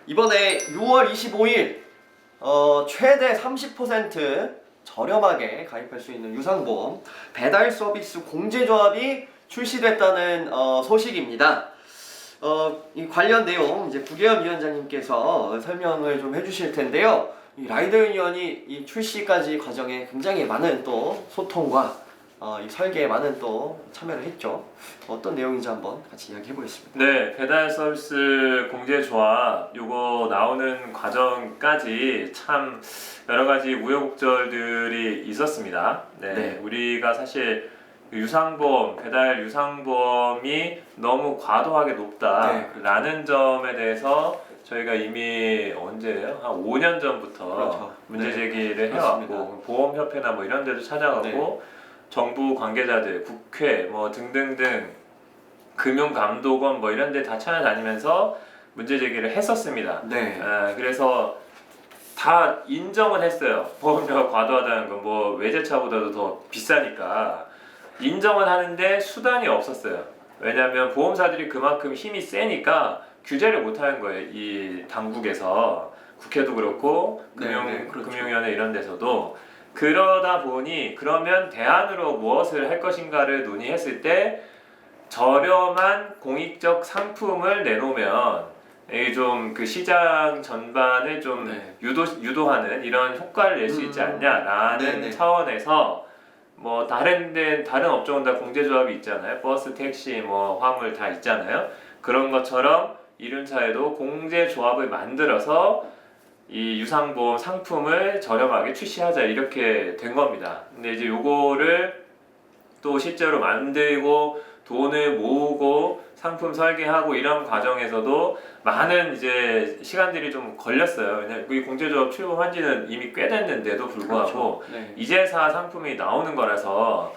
이번에 6월 25일 최대 30% 저렴하게 가입할 수 있는 유상보험 배달 서비스 공제조합이 출시됐다는 소식입니다. 이 관련 내용 이제 구계현 위원장님께서 설명을 좀 해주실 텐데요. 이 라이더 유니언이 이 출시까지 과정에 굉장히 많은 또 소통과 이 설계에 많은 또 참여를 했죠. 어떤 내용인지 한번 같이 이야기해 보겠습니다. 네, 배달 서비스 공제조합 요거 나오는 과정까지 참 여러 가지 우여곡절들이 있었습니다. 네. 우리가 사실 유상보험, 배달 유상보험이 너무 과도하게 높다라는 점에 대해서 저희가 이미 언제예요? 한 5년 전부터 그렇죠. 문제 네. 제기를 그렇습니다. 해왔고 보험협회나 뭐 이런 데도 찾아가고 정부 관계자들, 국회 뭐 등등등 금융감독원 뭐 이런 데 다 찾아다니면서 문제 제기를 했었습니다. 네. 그래서 다 인정을 했어요. 보험료가 과도하다는 건 뭐 외제차보다도 더 비싸니까 인정을 하는데 수단이 없었어요. 왜냐하면 보험사들이 그만큼 힘이 세니까 규제를 못하는 거예요. 이 당국에서 국회도 그렇고 그렇죠. 금융위원회 이런 데서도 그러다 보니 그러면 대안으로 무엇을 할 것인가를 논의했을 때 저렴한 공익적 상품을 내놓으면 좀 그 시장 전반을 좀 유도하는 이런 효과를 낼 수 있지 않냐라는 차원에서 뭐 다른 업종은 다 공제조합이 있잖아요. 버스, 택시, 뭐 화물 다 있잖아요. 그런 것처럼 이륜차에도 공제조합을 만들어서 이 유상보험 상품을 저렴하게 출시하자 이렇게 된 겁니다. 근데 이제 요거를 또 실제로 만들고 돈을 모으고 상품 설계하고 이런 과정에서도 많은 이제 시간들이 좀 걸렸어요. 왜냐면 이 공제조합 출범한 지는 이미 꽤 됐는데도 불구하고 그렇죠. 네. 이제사 상품이 나오는 거라서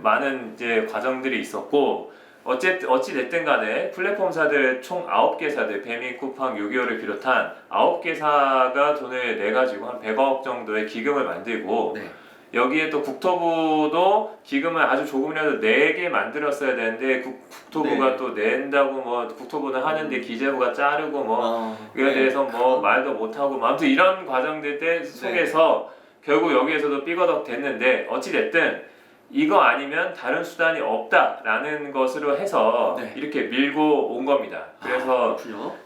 많은 이제 과정들이 있었고 어찌 됐든 간에 플랫폼사들 총 9개사들 배민, 쿠팡, 요기요를 비롯한 9개사가 돈을 내가지고 한 100억 정도의 기금을 만들고 여기에 또 국토부도 기금을 아주 조금이라도 내게 만들었어야 되는데 국토부가 또 낸다고 뭐 국토부는 하는데 기재부가 자르고 뭐 이거에 대해서 뭐 말도 못하고 뭐 아무튼 이런 과정들 때 속에서 결국 여기에서도 삐거덕 됐는데 어찌 됐든 이거 아니면 다른 수단이 없다라는 것으로 해서 이렇게 밀고 온 겁니다. 그래서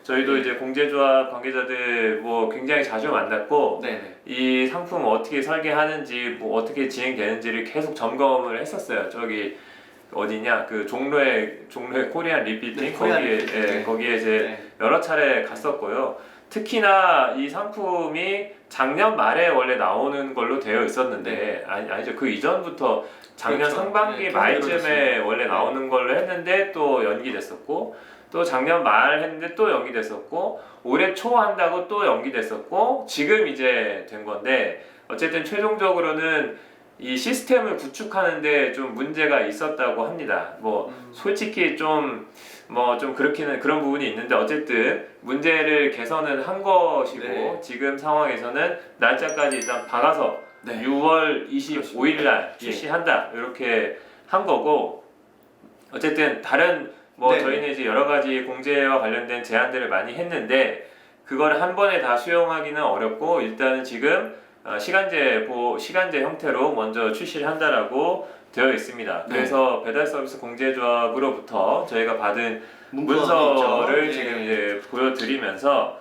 저희도 이제 공제조합 관계자들 뭐 굉장히 자주 만났고 이 상품 어떻게 설계하는지 뭐 어떻게 진행되는지를 계속 점검을 했었어요. 저기 어디냐 그 종로에 코리안 리피팅 거기에 이제 여러 차례 갔었고요. 특히나 이 상품이 작년 말에 원래 나오는 걸로 되어 있었는데 아니죠 그 이전부터 작년 상반기 말쯤에 원래 나오는 걸로 했는데 또 연기됐었고 또 작년 말 했는데 또 연기됐었고 올해 초 한다고 또 연기됐었고 지금 이제 된 건데 어쨌든 최종적으로는 이 시스템을 구축하는데 좀 문제가 있었다고 합니다. 뭐 솔직히 좀 그렇기는 그런 부분이 있는데 어쨌든 문제를 개선은 한 것이고 지금 상황에서는 날짜까지 일단 박아서 6월 25일 날 출시한다 이렇게 한 거고 어쨌든 다른 저희는 이제 여러 가지 공제와 관련된 제안들을 많이 했는데 그걸 한 번에 다 수용하기는 어렵고 일단은 지금 시간제 형태로 먼저 출시를 한다라고 되어 있습니다. 그래서 배달 서비스 공제조합으로부터 저희가 받은 문서를 지금 이제 보여드리면서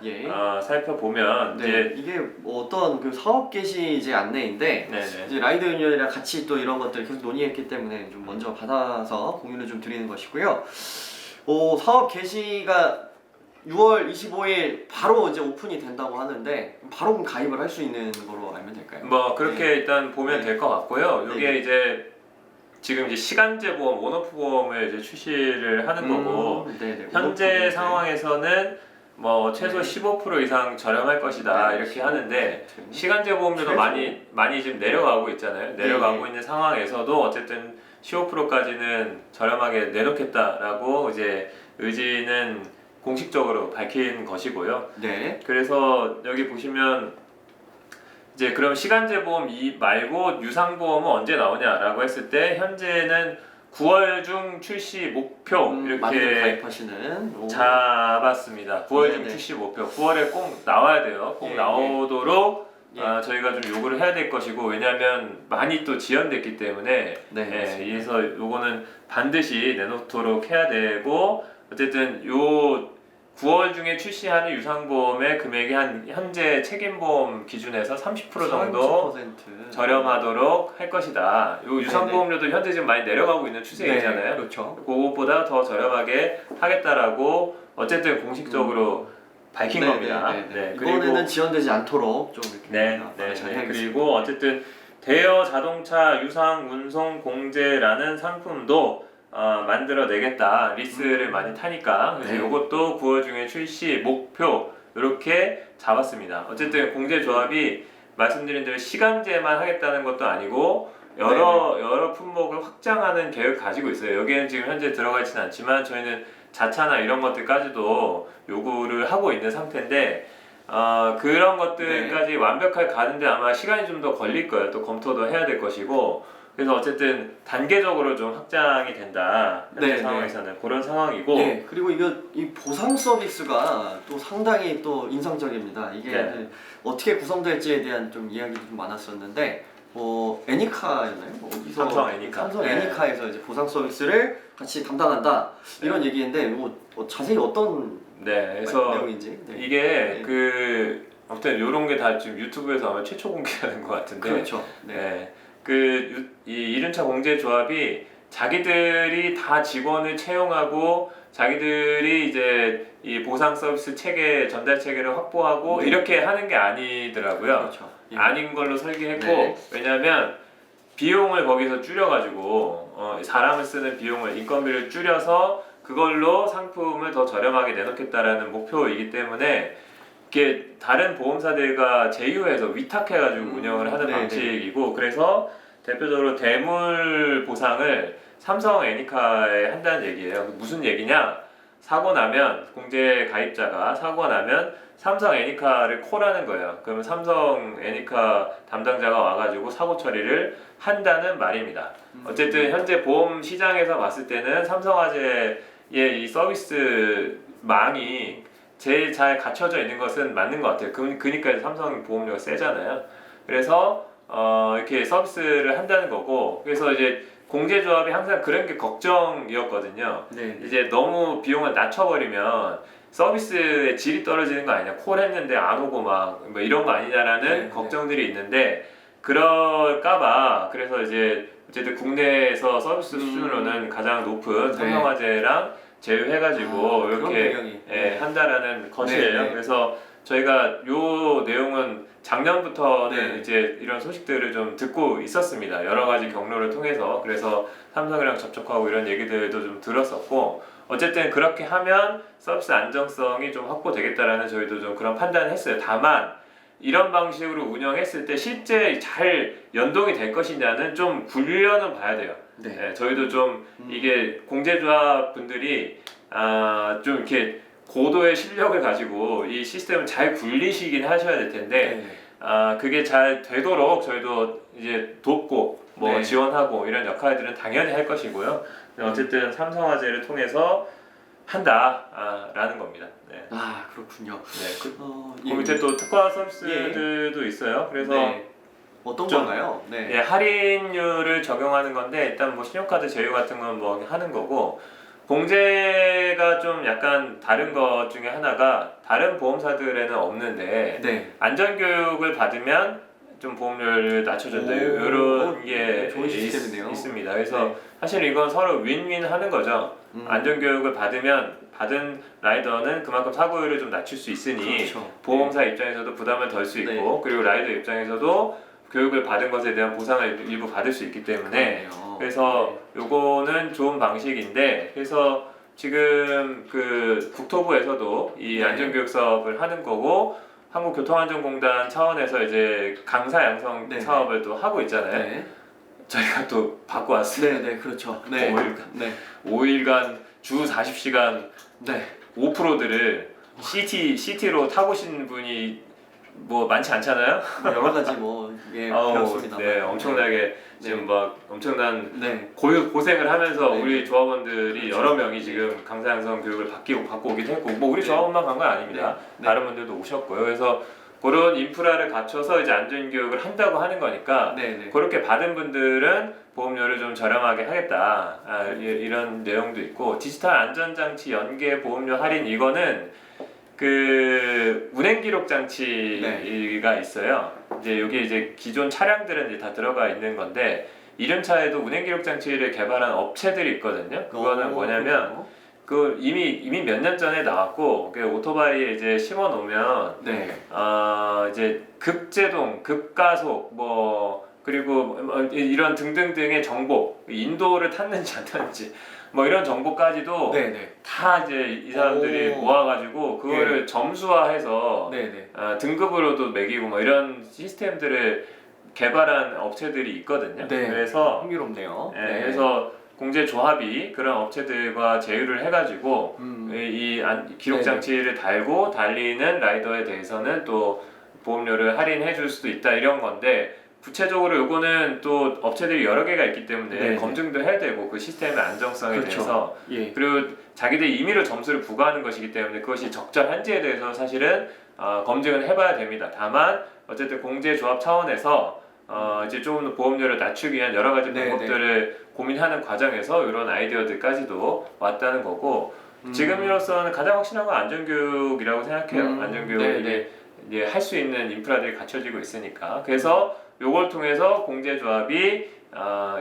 살펴보면 이게 어떤 그 사업 개시 이제 안내인데 이제 라이더 유니언이랑 같이 또 이런 것들 계속 논의했기 때문에 좀 먼저 받아서 공유를 좀 드리는 것이고요. 사업 개시가 6월 25일 바로 이제 오픈이 된다고 하는데 바로 가입을 할 수 있는 거로 알면 될까요? 뭐 그렇게 일단 보면 될 것 같고요. 이게 이제 지금 이제 시간제 보험, 원오프 보험을 이제 출시를 하는 거고 현재 상황에서는 뭐 최소 15% 이상 저렴할 것이다 이렇게 하는데 시간제 보험료도 많이 지금 내려가고 있잖아요. 내려가고 있는 상황에서도 어쨌든 15%까지는 저렴하게 내놓겠다라고 이제 의지는 공식적으로 밝힌 것이고요. 그래서 여기 보시면 이제 그럼 시간제 보험 말고 유상보험은 언제 나오냐라고 했을 때 현재는 9월 중 출시 목표 많이들 이렇게 가입하시는 잡았습니다. 9월 중 네네. 출시 목표. 9월에 꼭 나와야 돼요. 꼭 예, 나오도록 예. 저희가 좀 요구를 해야 될 것이고, 왜냐하면 많이 또 지연됐기 때문에 네, 예, 맞습니다. 그래서 요거는 반드시 내놓도록 해야 되고, 어쨌든 요 9월 중에 출시하는 유상보험의 금액이 한 현재 책임보험 기준에서 30% 정도 30% 저렴하도록 할 것이다. 요 유상보험료도 현재 지금 많이 내려가고 있는 추세이잖아요. 네, 그렇죠. 그것보다 더 저렴하게 하겠다라고 어쨌든 공식적으로 밝힌 네, 겁니다. 네, 네, 네. 그리고 이번에는 지연되지 않도록 좀 이렇게 네, 잘해야겠습니다. 그리고 어쨌든 대여 자동차 유상 운송 공제라는 상품도 만들어내겠다. 리스를 많이 타니까. 그래서 네. 이것도 9월 중에 출시 목표 이렇게 잡았습니다. 어쨌든 공제조합이 말씀드린 대로 시간제만 하겠다는 것도 아니고 여러 품목을 확장하는 계획을 가지고 있어요. 여기에는 지금 현재 들어가 있지는 않지만 저희는 자차나 이런 것들까지도 요구를 하고 있는 상태인데 그런 것들까지 완벽하게 가는데 아마 시간이 좀 더 걸릴 거예요. 또 검토도 해야 될 것이고, 그래서 어쨌든 단계적으로 좀 확장이 된다. 현재 네, 상황에서는 그런 상황이고. 네, 그리고 이 보상 서비스가 또 상당히 또 인상적입니다. 이게 네. 이제 어떻게 구성될지에 대한 좀 이야기도 좀 많았었는데, 애니카였나요? 어디서 삼성 애니카. 삼성 네. 애니카에서 이제 보상 서비스를 같이 담당한다 이런 얘기인데, 자세히 어떤 그래서 내용인지. 네. 이게 네. 아무튼 이런 게 다 지금 유튜브에서 아마 최초 공개하는 것 같은데. 그렇죠. 네. 네. 이 이륜차 공제조합이 자기들이 다 직원을 채용하고 자기들이 이제 이 보상 서비스 체계 전달 체계를 확보하고 네. 이렇게 하는 게 아니더라고요. 그렇죠. 예. 아닌 걸로 설계했고, 네. 왜냐하면 비용을 거기서 줄여가지고 사람을 쓰는 비용을 인건비를 줄여서 그걸로 상품을 더 저렴하게 내놓겠다라는 목표이기 때문에 이게 다른 보험사들과 제휴해서 위탁해가지고 운영을 하는 네네. 방식이고, 그래서 대표적으로 대물 보상을 삼성 애니카에 한다는 얘기예요. 무슨 얘기냐? 사고 나면 공제 가입자가 사고 나면 삼성 애니카를 콜하는 거예요. 그러면 삼성 애니카 담당자가 와가지고 사고 처리를 한다는 말입니다. 어쨌든 현재 보험 시장에서 봤을 때는 삼성화재의 이 서비스 망이 제일 잘 갖춰져 있는 것은 맞는 것 같아요. 그러니까 삼성 보험료가 세잖아요. 그래서 이렇게 서비스를 한다는 거고, 그래서 이제 공제조합이 항상 그런 게 걱정이었거든요. 네. 이제 너무 비용을 낮춰버리면 서비스의 질이 떨어지는 거 아니냐, 콜 했는데 안 오고 막 뭐 이런 거 아니냐라는 네, 걱정들이 있는데, 그럴까봐 그래서 이제 어쨌든 국내에서 서비스 수준으로는 가장 높은 네. 삼성화재랑 제휴해가지고 그런 이렇게 배경이. 한다라는 것이에요. 네. 그래서 저희가 요 내용은 작년부터는 네. 이제 이런 소식들을 좀 듣고 있었습니다. 여러 가지 경로를 통해서. 그래서 삼성이랑 접촉하고 이런 얘기들도 좀 들었었고, 어쨌든 그렇게 하면 서비스 안정성이 좀 확보되겠다라는 저희도 좀 그런 판단을 했어요. 다만 이런 방식으로 운영했을 때 실제 잘 연동이 될 것이냐는 좀 굴려는 봐야 돼요. 네. 저희도 좀 이게 공제조합 분들이 좀 이렇게 고도의 실력을 가지고 이 시스템을 잘 굴리시긴 하셔야 될 텐데, 네. 그게 잘 되도록 저희도 이제 돕고 뭐 네. 지원하고 이런 역할들은 당연히 할 것이고요. 어쨌든 삼성화재를 통해서 한다라는 겁니다. 네. 그렇군요. 네. 그 예. 밑에 또 특화 서비스들도 있어요. 그래서 네. 어떤 좀- 건가요? 네. 예, 할인율을 적용하는 건데, 일단 뭐 신용카드 제휴 같은 건 뭐 하는 거고, 공제가 좀 약간 다른 것 중에 하나가 다른 보험사들에는 없는데, 네. 안전교육을 받으면 좀 보험료를 낮춰준다, 오, 이런 게 좋은 시스템이네요. 있습니다. 그래서 네. 사실 이건 서로 윈윈 하는 거죠. 음. 안전교육을 받은 라이더는 그만큼 사고율을 좀 낮출 수 있으니 그렇죠. 보험사 입장에서도 부담을 덜 수 있고, 그리고 라이더 입장에서도 교육을 받은 것에 대한 보상을 일부 받을 수 있기 때문에, 그러네요. 그래서 요거는 좋은 방식인데, 그래서 지금 그 국토부에서도 이 네. 안전교육 사업을 하는 거고, 한국교통안전공단 차원에서 이제 강사 양성 네. 사업을 또 하고 있잖아요. 네. 저희가 또 받고 왔어요. 네, 네, 그렇죠. 네. 5일간. 네. 5일간 주 40시간 네. 오프로드를 CT로 타보신 분이 뭐 많지 않잖아요. 여러 가지 뭐 예, 배웠습니다. 네, 엄청나게 지금 막 엄청난 네. 고생을 하면서 네. 우리 조합원들이 그렇죠. 여러 명이 지금 강사 양성 교육을 받고 오기도 했고, 뭐 우리 네. 조합원만 간 건 아닙니다. 네. 다른 분들도 오셨고요. 그래서 그런 인프라를 갖춰서 이제 안전 교육을 한다고 하는 거니까 네, 네. 그렇게 받은 분들은 보험료를 좀 저렴하게 하겠다, 이런 내용도 있고, 디지털 안전장치 연계 보험료 할인, 이거는 그 운행 기록 장치가 있어요. 이제 여기 이제 기존 차량들은 이제 다 들어가 있는 건데, 이륜차에도 운행 기록 장치를 개발한 업체들이 있거든요. 그거는 뭐냐면 그 이미 몇 년 전에 나왔고, 그 오토바이에 이제 심어 놓으면 네. 이제 급제동, 급가속, 뭐 그리고 이런 등등등의 정보, 인도를 탔는지 안 탔는지 뭐 이런 정보까지도 네, 네. 다 이제 이 사람들이 오. 모아가지고 그거를 점수화해서 네, 네. 등급으로도 매기고 뭐 이런 시스템들을 개발한 업체들이 있거든요. 네. 그래서 흥미롭네요. 네, 그래서 공제조합이 그런 업체들과 제휴를 해가지고 기록 장치를 달고 달리는 라이더에 대해서는 또 보험료를 할인해 줄 수도 있다, 이런 건데, 구체적으로 요거는 또 업체들이 여러 개가 있기 때문에 네, 검증도 해야 되고, 그 시스템의 안정성에 그렇죠. 대해서, 예. 그리고 자기들이 임의로 점수를 부과하는 것이기 때문에 그것이 적절한지에 대해서 사실은 검증은 해봐야 됩니다. 다만 어쨌든 공제조합 차원에서 이제 조금 더 보험료를 낮추기 위한 여러 가지 네, 방법들을 고민하는 과정에서 이런 아이디어들까지도 왔다는 거고, 지금으로서는 가장 확실한 건 안전교육이라고 생각해요. 안전교육이 네. 이제 할 수 있는 인프라들이 갖춰지고 있으니까. 그래서 요걸 통해서 공제조합이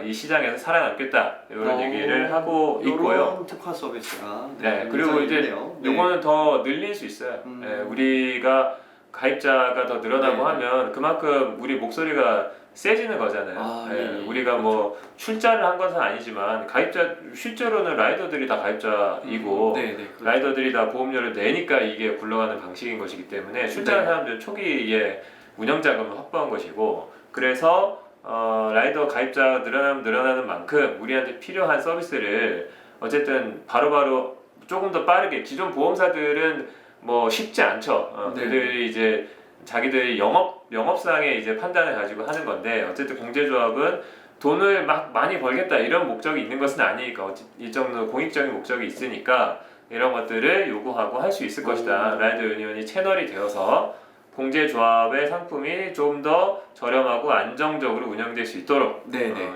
이 시장에서 살아남겠다, 이런 얘기를 하고 있고요. 이런 특화 서비스가 네, 그리고 이제 있네요. 네. 요거는 더 늘릴 수 있어요. 우리가 가입자가 더 늘어나고 네. 하면 그만큼 우리 목소리가 세지는 거잖아요. 예, 우리가 뭐 출자를 한 것은 아니지만 가입자, 실제로는 라이더들이 다 가입자이고, 네, 네. 그렇죠. 라이더들이 다 보험료를 내니까 이게 굴러가는 방식인 것이기 때문에 출자한 네. 사람들은 초기에 운영 자금을 확보한 것이고, 그래서 라이더 가입자가 늘어나는 만큼 우리한테 필요한 서비스를 어쨌든 바로바로 조금 더 빠르게, 기존 보험사들은 뭐 쉽지 않죠. 네. 그들이 이제 자기들이 영업상의 이제 판단을 가지고 하는 건데, 어쨌든 공제조합은 돈을 막 많이 벌겠다 이런 목적이 있는 것은 아니니까, 일정 공익적인 목적이 있으니까 이런 것들을 요구하고 할 수 있을 것이다. 라이더 유니온이 채널이 되어서 공제조합의 상품이 좀 더 저렴하고 안정적으로 운영될 수 있도록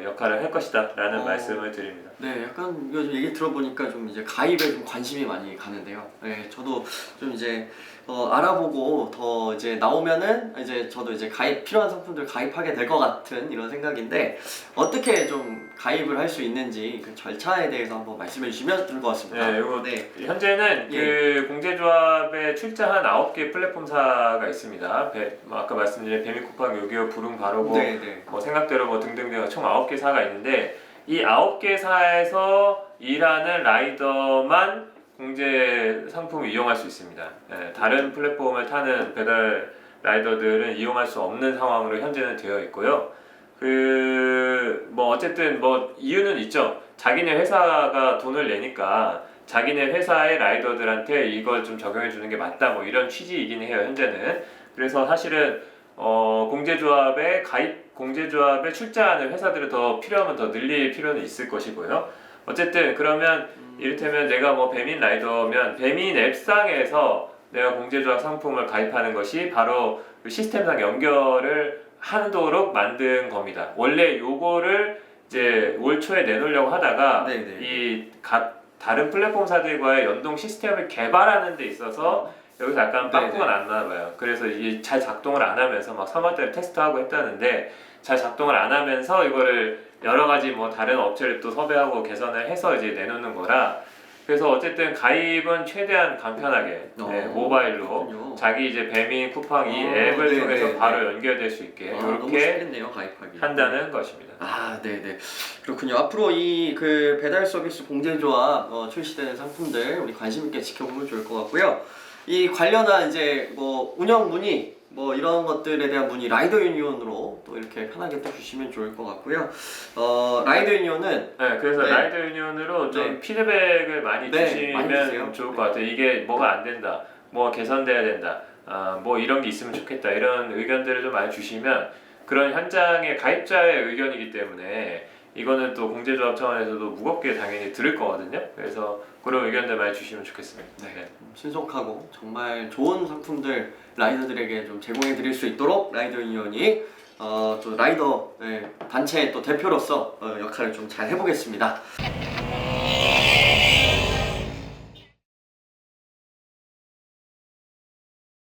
역할을 할 것이다 라는 말씀을 드립니다. 네, 약간 이거 좀 얘기 들어보니까 좀 이제 가입에 좀 관심이 많이 가는데요. 네, 저도 좀 이제 알아보고 더 이제 나오면은 이제 저도 이제 필요한 상품들 가입하게 될 것 같은 이런 생각인데, 어떻게 좀 가입을 할 수 있는지 그 절차에 대해서 한번 말씀해 주시면 좋을 것 같습니다. 네, 이거 현재는 그 공제조합에 출자한 9개 플랫폼사가 있습니다. 아까 말씀드린 배미쿠팡, 요기요, 부릉, 바로고, 뭐 생각대로 뭐 등등등 총 9개 사가 있는데, 이 9개 사에서 일하는 라이더만 공제 상품을 이용할 수 있습니다. 다른 플랫폼을 타는 배달 라이더들은 이용할 수 없는 상황으로 현재는 되어 있고요. 뭐 어쨌든 뭐 이유는 있죠. 자기네 회사가 돈을 내니까 자기네 회사의 라이더들한테 이걸 좀 적용해 주는 게 맞다, 뭐 이런 취지이긴 해요, 현재는. 그래서 사실은 공제조합에 출자하는 회사들을 더 필요하면 더 늘릴 필요는 있을 것이고요. 어쨌든 그러면 이를테면 내가 뭐 배민 라이더면 배민 앱상에서 내가 공제조합 상품을 가입하는 것이 바로 그 시스템상 연결을 하도록 만든 겁니다. 원래 요거를 이제 올 초에 내놓으려고 하다가 다른 플랫폼사들과의 연동 시스템을 개발하는 데 있어서 여기서 약간 빠꾸가 났나 봐요. 그래서 이게 잘 작동을 안 하면서 막 3월달에 테스트하고 했다는데, 잘 작동을 안 하면서 이거를 여러 가지 뭐 다른 업체를 또 섭외하고 개선을 해서 이제 내놓는 거라, 그래서 어쨌든 가입은 최대한 간편하게 모바일로 그렇군요. 자기 이제 배민 쿠팡 이 앱을 통해서 바로 연결될 수 있게 이렇게 한다는 것입니다. 네네. 그렇군요. 앞으로 이 그 배달 서비스 공제조합 출시되는 상품들 우리 관심 있게 지켜보면 좋을 것 같고요. 이 관련한 이제 뭐 운영 문의 뭐 이런 것들에 대한 문의 라이더 유니온으로 또 이렇게 편하게 또 주시면 좋을 것 같고요. 라이더 유니온은 그래서 라이더 유니온으로 좀 피드백을 많이 주시면 많이 주세요. 좋을 것 같아요. 이게 뭐가 안 된다, 뭐 개선돼야 된다, 뭐 이런 게 있으면 좋겠다 이런 의견들을 좀 많이 주시면 그런 현장의 가입자의 의견이기 때문에 이거는 또 공제조합 차원에서도 무겁게 당연히 들을 거거든요. 그래서 그런 의견들 많이 주시면 좋겠습니다. 네. 신속하고 정말 좋은 상품들 라이더들에게 좀 제공해 드릴 수 있도록 라이더 유니온이 또 라이더 단체의 또 대표로서 역할을 좀 잘 해보겠습니다.